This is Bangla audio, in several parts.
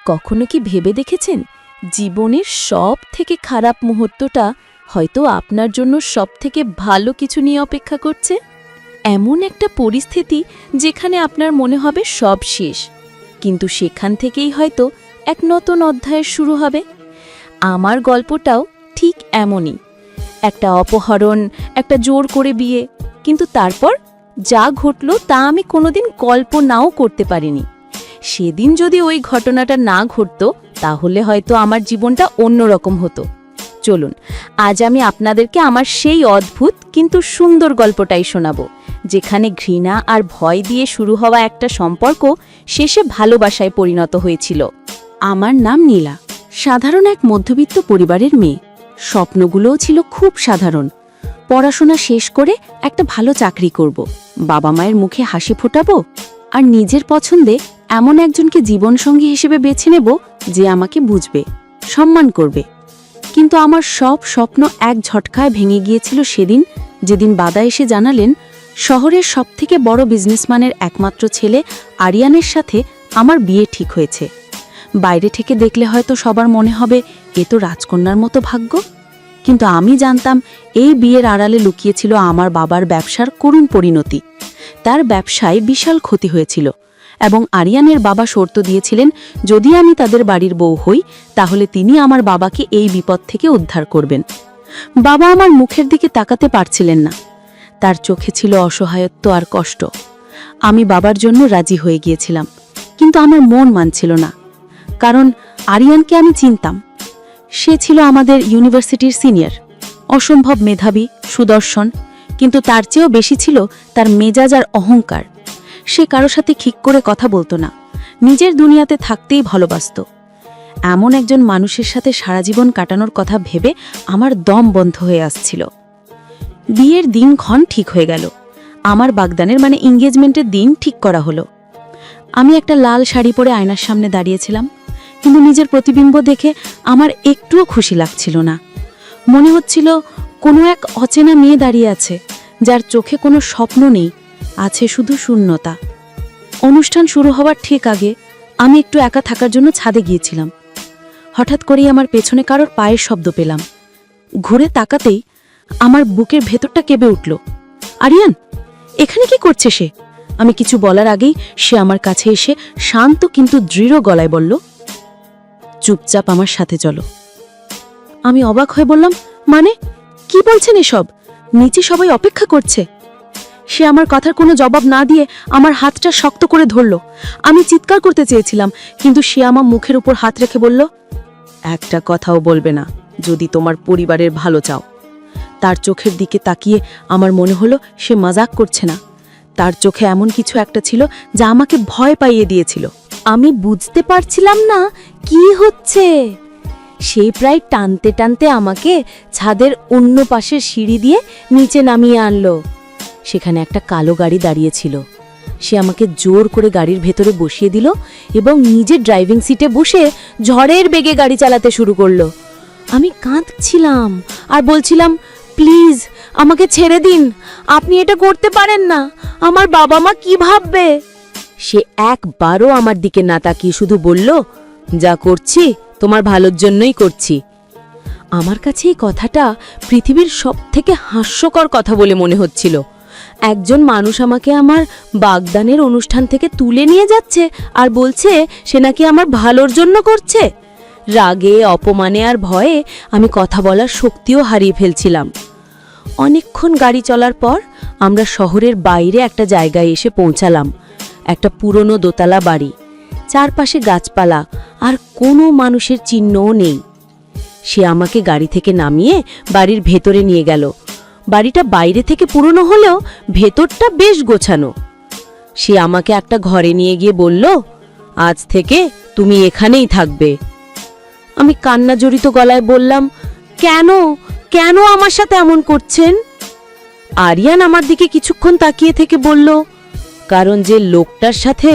কখনো কি ভেবে দেখেছেন জীবনের সব থেকে খারাপ মুহূর্তটা হয়তো আপনার জন্য সবথেকে ভালো কিছু নিয়ে অপেক্ষা করছে? এমন একটা পরিস্থিতি যেখানে আপনার মনে হবে সব শেষ, কিন্তু সেখান থেকেই হয়তো এক নতুন অধ্যায়ের শুরু হবে। আমার গল্পটাও ঠিক এমনই। একটা অপহরণ, একটা জোর করে বিয়ে, কিন্তু তারপর যা ঘটল তা আমি কোনোদিন কল্পনাও করতে পারিনি। সেদিন যদি ওই ঘটনাটা না ঘটত তাহলে হয়তো আমার জীবনটা অন্যরকম হতো। চলুন আজ আমি আপনাদেরকে আমার সেই অদ্ভুত কিন্তু সুন্দর গল্পটাই শোনাবো, যেখানে ঘৃণা আর ভয় দিয়ে শুরু হওয়া একটা সম্পর্ক শেষে ভালোবাসায় পরিণত হয়েছিল। আমার নাম নীলা, সাধারণ এক মধ্যবিত্ত পরিবারের মেয়ে। স্বপ্নগুলোও ছিল খুব সাধারণ। পড়াশোনা শেষ করে একটা ভালো চাকরি করব, বাবা মায়ের মুখে হাসি ফোটাবো, আর নিজের পছন্দে এমন একজনকে জীবনসঙ্গী হিসেবে বেছে নেব যে আমাকে বুঝবে, সম্মান করবে। কিন্তু আমার সব স্বপ্ন এক ঝটকায় ভেঙে গিয়েছিল সেদিন, যেদিন বাবা এসে জানালেন শহরের সবথেকে বড় বিজনেসম্যানের একমাত্র ছেলে আরিয়ানের সাথে আমার বিয়ে ঠিক হয়েছে। বাইরে থেকে দেখলে হয়তো সবার মনে হবে এ তো রাজকন্যার মতো ভাগ্য, কিন্তু আমি জানতাম এই বিয়ের আড়ালে লুকিয়েছিল আমার বাবার ব্যবসার করুণ পরিণতি। তার ব্যবসায় বিশাল ক্ষতি হয়েছিল এবং আরিয়ানের বাবা শর্ত দিয়েছিলেন যদি আমি তাদের বাড়ির বউ হই তাহলে তিনি আমার বাবাকে এই বিপদ থেকে উদ্ধার করবেন। বাবা আমার মুখের দিকে তাকাতে পারছিলেন না, তার চোখে ছিল অসহায়ত্ব আর কষ্ট। আমি বাবার জন্য রাজি হয়ে গিয়েছিলাম, কিন্তু আমার মন মানছিল না, কারণ আরিয়ানকে আমি চিনতাম। সে ছিল আমাদের ইউনিভার্সিটির সিনিয়র, অসম্ভব মেধাবী, সুদর্শন, কিন্তু তার চেয়েও বেশি ছিল তার মেজাজ আর অহংকার। সে কারো সাথে ঠিক করে কথা বলতো না, নিজের দুনিয়াতে থাকতেই ভালোবাসত। এমন একজন মানুষের সাথে সারা জীবন কাটানোর কথা ভেবে আমার দম বন্ধ হয়ে আসছিল। বিয়ের দিনক্ষণ ঠিক হয়ে গেল। আমার বাগদানের মানে এঙ্গেজমেন্টের দিন ঠিক করা হলো। আমি একটা লাল শাড়ি পরে আয়নার সামনে দাঁড়িয়েছিলাম, কিন্তু নিজের প্রতিবিম্ব দেখে আমার একটুও খুশি লাগছিল না। মনে হচ্ছিল কোনো এক অচেনা মেয়ে দাঁড়িয়ে আছে, যার চোখে কোনো স্বপ্ন নেই, আছে শুধু শূন্যতা। অনুষ্ঠান শুরু হওয়ার ঠিক আগে আমি একটু একা থাকার জন্য ছাদে গিয়েছিলাম। হঠাৎ করেই আমার পেছনে কারোর পায়ের শব্দ পেলাম। ঘুরে তাকাতেই আমার বুকের ভেতরটা কেঁপে উঠল। আরিয়ান, এখানে কি করছে সে? আমি কিছু বলার আগেই সে আমার কাছে এসে শান্ত কিন্তু দৃঢ় গলায় বলল, চুপচাপ আমার সাথে চলো। আমি অবাক হয়ে বললাম, মানে কি বলছেন এসব? নিচে সবাই অপেক্ষা করছে। সে আমার কথার কোনো জবাব না দিয়ে আমার হাতটা শক্ত করে ধরল। আমি চিৎকার করতে চেয়েছিলাম, কিন্তু সে আমার মুখের উপর হাত রেখে বলল, একটা কথাও বলবে না যদি তোমার পরিবারের ভালো চাও। তার চোখের দিকে তাকিয়ে আমার মনে হলো সে মজাক করছে না, তার চোখে এমন কিছু একটা ছিল যা আমাকে ভয় পাইয়ে দিয়েছিল। আমি বুঝতে পারছিলাম না কি হচ্ছে। সেই প্রায় টানতে টানতে আমাকে ছাদের অন্য পাশের সিঁড়ি দিয়ে নিচে নামিয়ে আনলো। সেখানে একটা কালো গাড়ি দাঁড়িয়েছিল। সে আমাকে জোর করে গাড়ির ভেতরে বসিয়ে দিল এবং নিজের ড্রাইভিং সিটে বসে ঝড়ের বেগে গাড়ি চালাতে শুরু করলো। আমি কাঁদছিলাম আর বলছিলাম, প্লিজ আমাকে ছেড়ে দিন, আপনি এটা করতে পারেন না, আমার বাবা মা কি ভাববে? সে একবারও আমার দিকে না তাকিয়ে শুধু বলল, যা করছি তোমার ভালোর জন্যই করছি। আমার কাছে এই কথাটা পৃথিবীর সবথেকে হাস্যকর কথা বলে মনে হচ্ছিল। একজন মানুষ আমাকে আমার বাগদানের অনুষ্ঠান থেকে তুলে নিয়ে যাচ্ছে আর বলছে সে নাকি আমার ভালোর জন্য করছে। রাগে, অপমানে আর ভয়ে আমি কথা বলার শক্তিও হারিয়ে ফেলছিলাম। অনেকক্ষণ গাড়ি চলার পর আমরা শহরের বাইরে একটা জায়গায় এসে পৌঁছালাম। একটা পুরনো দোতলা বাড়ি, চারপাশে গাছপালা আর কোনো মানুষের চিহ্নও নেই। সে আমাকে গাড়ি থেকে নামিয়ে বাড়ির ভেতরে নিয়ে গেল। বাড়িটা বাইরে থেকে পুরনো হলেও ভেতরটা বেশ গোছানো। সে আমাকে একটা ঘরে নিয়ে গিয়ে বলল, আজ থেকে তুমি এখানেই থাকবে। আমি কান্না জড়িত গলায় বললাম, কেন কেন আমার সাথে এমন করছেন? আরিয়ান আমার দিকে কিছুক্ষণ তাকিয়ে থেকে বলল, কারণ যে লোকটার সাথে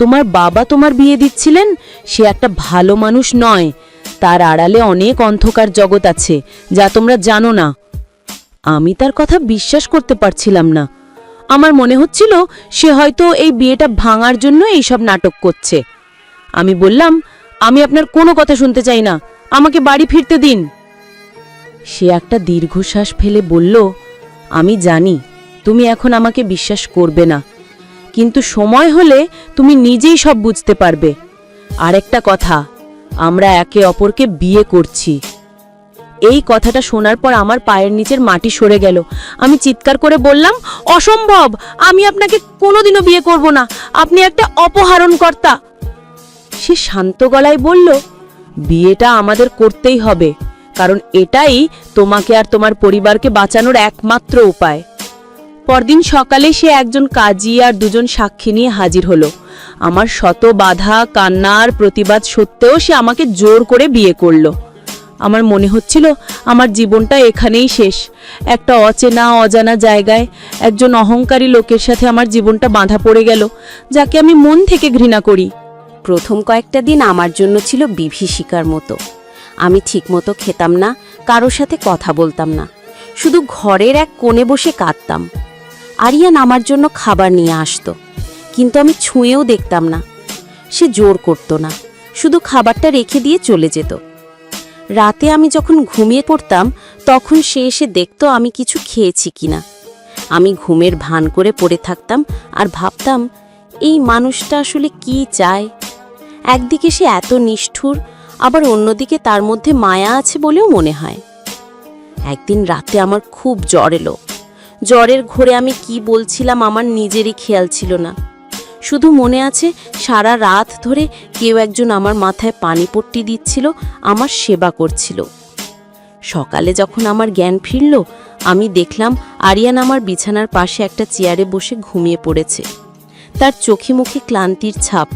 তোমার বাবা তোমার বিয়ে দিচ্ছিলেন সে একটা ভালো মানুষ নয়, তার আড়ালে অনেক অন্ধকার জগৎ আছে যা তোমরা জানো না। আমি তার কথা বিশ্বাস করতে পারছিলাম না। আমার মনে হচ্ছিল সে হয়তো এই বিয়েটা ভাঙার জন্য এইসব নাটক করছে। আমি বললাম, আমি আপনার কোনো কথা শুনতে চাই না, আমাকে বাড়ি ফিরতে দিন। সে একটা দীর্ঘশ্বাস ফেলে বলল, আমি জানি তুমি এখন আমাকে বিশ্বাস করবে না, কিন্তু সময় হলে তুমি নিজেই সব বুঝতে পারবে। আর একটা কথা, আমরা একে অপরকে বিয়ে করছি। এই কথাটা শোনার পর আমার পায়ের নিচের মাটি সরে গেল। আমি চিৎকার করে বললাম, অসম্ভব, আমি আপনাকে কোনোদিনও বিয়ে করব না, আপনি একটা অপহরণকর্তা। সে শান্ত গলায় বলল, বিয়েটা আমাদের করতেই হবে, কারণ এটাই তোমাকে আর তোমার পরিবারকে বাঁচানোর একমাত্র উপায়। পরদিন সকালে সে একজন কাজী আর দুজন সাক্ষী নিয়ে হাজির হলো। আমার শত বাধা, কান্না আর প্রতিবাদ সত্ত্বেও সে আমাকে জোর করে বিয়ে করলো। আমার মনে হচ্ছিল আমার জীবনটা এখানেই শেষ। একটা অচেনা অজানা জায়গায় একজন অহংকারী লোকের সাথে আমার জীবনটা বাঁধা পড়ে গেল, যাকে আমি মন থেকে ঘৃণা করি। প্রথম কয়েকটা দিন আমার জন্য ছিল বিভীষিকার মতো। আমি ঠিকমতো খেতাম না, কারোর সাথে কথা বলতাম না, শুধু ঘরের এক কোণে বসে কাঁদতাম। আরিয়ান আমার জন্য খাবার নিয়ে আসতো, কিন্তু আমি ছুঁয়েও দেখতাম না। সে জোর করতো না, শুধু খাবারটা রেখে দিয়ে চলে যেত। রাতে আমি যখন ঘুমিয়ে পড়তাম, তখন সে এসে দেখতো আমি কিছু খেয়েছি কিনা। আমি ঘুমের ভান করে পড়ে থাকতাম আর ভাবতাম, এই মানুষটা আসলে কি চায়। একদিকে সে এত নিষ্ঠুর, আবার অন্যদিকে তার মধ্যে মায়া আছে বলেও মনে হয়। একদিন রাতে আমার খুব জ্বর এলো। জ্বরের ঘোরে আমি কি বলছিলাম আমার নিজেরই খেয়াল ছিল না। শুধু মনে আছে সারা রাত ধরে কেউ একজন আমার মাথায় পানি পট্টি দিচ্ছিল, আমার সেবা করছিল। সকালে যখন আমার জ্ঞান ফিরল, আমি দেখলাম আরিয়ান আমার বিছানার পাশে একটা চেয়ারে বসে ঘুমিয়ে পড়েছে, তার চোখে মুখে ক্লান্তির ছাপ।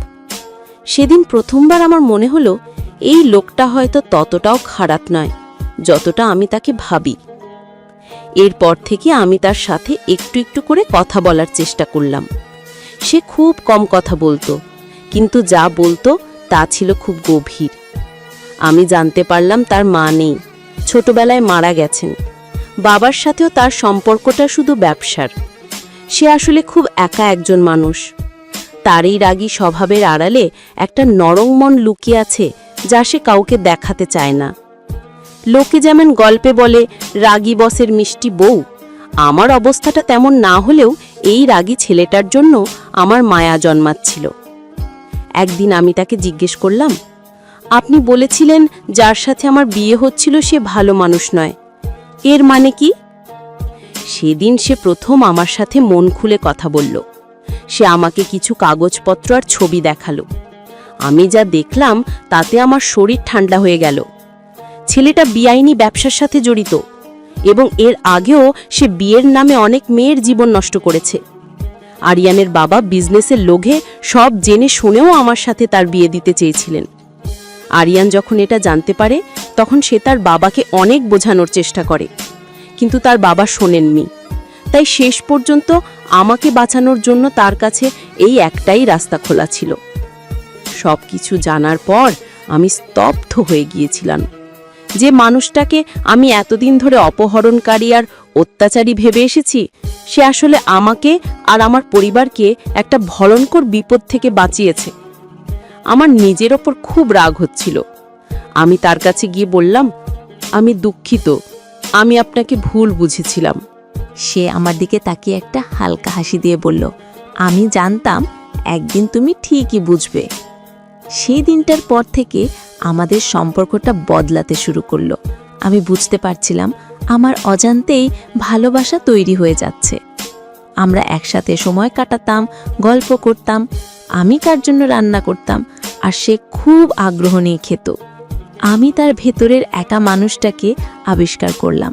সেদিন প্রথমবার আমার মনে হলো এই লোকটা হয়তো ততটাও খারাপ নয় যতটা আমি তাকে ভাবি। এরপর থেকে আমি তার সাথে একটু একটু করে কথা বলার চেষ্টা করলাম। সে খুব কম কথা বলতো, কিন্তু যা বলতো তা ছিল খুব গভীর। আমি জানতে পারলাম তার মা নেই, ছোটবেলায় মারা গেছেন। বাবার সাথেও তার সম্পর্কটা শুধু ব্যবসার। সে আসলে খুব একা একজন মানুষ। তার এই রাগী স্বভাবের আড়ালে একটা নরম মন লুকিয়ে আছে, যা সে কাউকে দেখাতে চায় না। লোকে যেমন গল্পে বলে রাগী বসের মিষ্টি বউ, আমার অবস্থাটা তেমন না হলেও এই রাগী ছেলেটার জন্য আমার মায়া জন্মাচ্ছিল। একদিন আমি তাকে জিজ্ঞেস করলাম, আপনি বলেছিলেন যার সাথে আমার বিয়ে হচ্ছিল সে ভালো মানুষ নয়, এর মানে কি? সেদিন সে প্রথম আমার সাথে মন খুলে কথা বলল। সে আমাকে কিছু কাগজপত্র আর ছবি দেখালো। আমি যা দেখলাম তাতে আমার শরীর ঠান্ডা হয়ে গেল। ছেলেটা বেআইনি ব্যবসার সাথে জড়িত, এবং এর আগেও সে বিয়ের নামে অনেক মেয়ের জীবন নষ্ট করেছে। আরিয়ানের বাবা বিজনেসের লোভে সব জেনে শুনেও আমার সাথে তার বিয়ে দিতে চেয়েছিলেন। আরিয়ান যখন এটা জানতে পারে, তখন সে তার বাবাকে অনেক বোঝানোর চেষ্টা করে, কিন্তু তার বাবা শোনেননি। তাই শেষ পর্যন্ত আমাকে বাঁচানোর জন্য তার কাছে এই একটাই রাস্তা খোলা ছিল। সব কিছু জানার পর আমি স্তব্ধ হয়ে গিয়েছিলাম। যে মানুষটাকে আমি এতদিন ধরে অপহরণকারী আর অত্যাচারী ভেবে এসেছি, সে আসলে আমাকে আর আমার পরিবারকে একটা ভয়ঙ্কর বিপদ থেকে বাঁচিয়েছে। আমার নিজের ওপর খুব রাগ হচ্ছিল। আমি তার কাছে গিয়ে বললাম, আমি দুঃখিত, আমি আপনাকে ভুল বুঝেছিলাম। সে আমার দিকে তাকিয়ে একটা হালকা হাসি দিয়ে বলল, আমি জানতাম একদিন তুমি ঠিকই বুঝবে। সেই দিনটার পর থেকে আমাদের সম্পর্কটা বদলাতে শুরু করলো। আমি বুঝতে পারছিলাম আমার অজান্তেই ভালোবাসা তৈরি হয়ে যাচ্ছে। আমরা একসাথে সময় কাটাতাম, গল্প করতাম, আমি কার জন্য রান্না করতাম, আর সে খুব আগ্রহ নিয়ে খেত। আমি তার ভেতরের একা মানুষটাকে আবিষ্কার করলাম,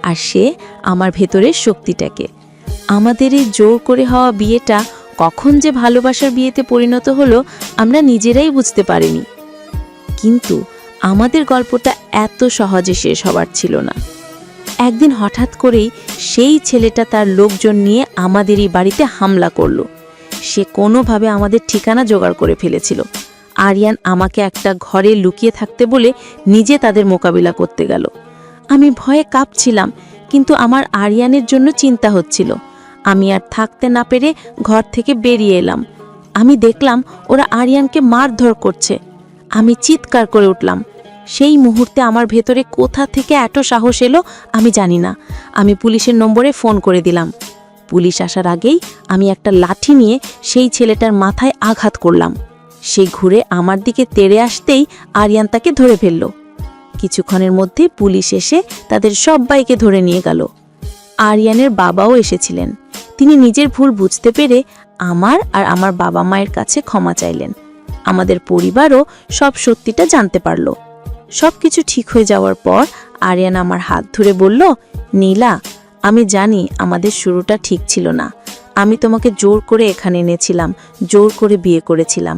আর সে আমার ভেতরের শক্তিটাকে। আমাদের এই জোর করে হওয়া বিয়েটা কখন যে ভালোবাসার বিয়েতে পরিণত হলো আমরা নিজেরাই বুঝতে পারিনি। কিন্তু আমাদের গল্পটা এত সহজে শেষ হবার ছিল না। একদিন হঠাৎ করেই সেই ছেলেটা তার লোকজন নিয়ে আমাদের এই বাড়িতে হামলা করলো। সে কোনোভাবে আমাদের ঠিকানা জোগাড় করে ফেলেছিল। আরিয়ান আমাকে একটা ঘরে লুকিয়ে থাকতে বলে নিজে তাদের মোকাবিলা করতে গেল। আমি ভয়ে কাঁপছিলাম, কিন্তু আমার আরিয়ানের জন্য চিন্তা হচ্ছিল। আমি আর থাকতে না পেরে ঘর থেকে বেরিয়ে এলাম। আমি দেখলাম ওরা আরিয়ানকে মারধর করছে। আমি চিৎকার করে উঠলাম। সেই মুহূর্তে আমার ভেতরে কোথা থেকে এত সাহস এলো আমি জানি না। আমি পুলিশের নম্বরে ফোন করে দিলাম। পুলিশ আসার আগেই আমি একটা লাঠি নিয়ে সেই ছেলেটার মাথায় আঘাত করলাম। সে ঘুরে আমার দিকে তেড়ে আসতেই আরিয়ান তাকে ধরে ফেলল। কিছুক্ষণের মধ্যে পুলিশ এসে তাদের সবাইকে ধরে নিয়ে গেল। আরিয়ানের বাবাও এসেছিলেন। তিনি নিজের ভুল বুঝতে পেরে আমার আর আমার বাবা মায়ের কাছে ক্ষমা চাইলেন। আমাদের পরিবারও সব সত্যিটা জানতে পারল। সব কিছু ঠিক হয়ে যাওয়ার পর আরিয়ান আমার হাত ধরে বলল, নীলা, আমি জানি আমাদের শুরুটা ঠিক ছিল না। আমি তোমাকে জোর করে এখানে এনেছিলাম, জোর করে বিয়ে করেছিলাম,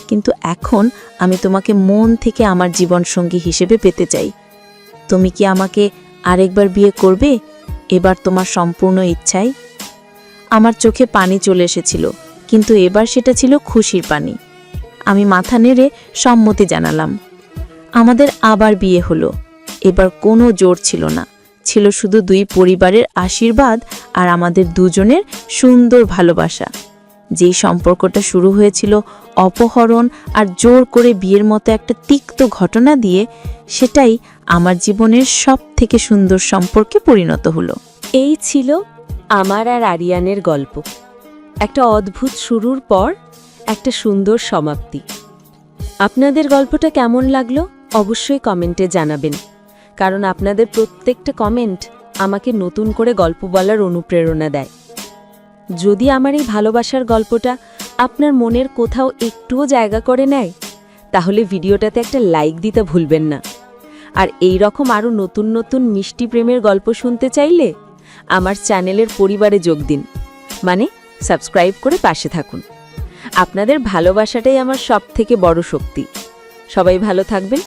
কিন্তু এখন আমি তোমাকে মন থেকে আমার জীবনসঙ্গী হিসেবে পেতে চাই। তুমি কি আমাকে আরেকবার বিয়ে করবে, এবার তোমার সম্পূর্ণ ইচ্ছাই? আমার চোখে পানি চলে এসেছিল, কিন্তু এবার সেটা ছিল খুশির পানি। আমি মাথা নেড়ে সম্মতি জানালাম। আমাদের আবার বিয়ে হলো। এবার কোনো জোর ছিল না, ছিল শুধু দুই পরিবারের আশীর্বাদ আর আমাদের দুজনের সুন্দর ভালোবাসা। যেই সম্পর্কটা শুরু হয়েছিল অপহরণ আর জোর করে বিয়ের মতো একটা তিক্ত ঘটনা দিয়ে, সেটাই আমার জীবনের সবথেকে সুন্দর সম্পর্কে পরিণত হলো। এই ছিল আমার আর আরিয়ানের গল্প। একটা অদ্ভুত শুরুর পর একটা সুন্দর সমাপ্তি। আপনাদের গল্পটা কেমন লাগলো অবশ্যই কমেন্টে জানাবেন, কারণ আপনাদের প্রত্যেকটা কমেন্ট আমাকে নতুন করে গল্প বলার অনুপ্রেরণা দেয়। যদি আমার এই ভালোবাসার গল্পটা আপনার মনের কোথাও একটুও জায়গা করে নেয়, তাহলে ভিডিওটাতে একটা লাইক দিতে ভুলবেন না। আর এই রকম আরও নতুন নতুন মিষ্টি প্রেমের গল্প শুনতে চাইলে আমার চ্যানেলের পরিবারে যোগ দিন, মানে সাবস্ক্রাইব করে পাশে থাকুন। আপনাদের ভালোবাসাটাই আমার সবথেকে বড় শক্তি। সবাই ভালো থাকবেন।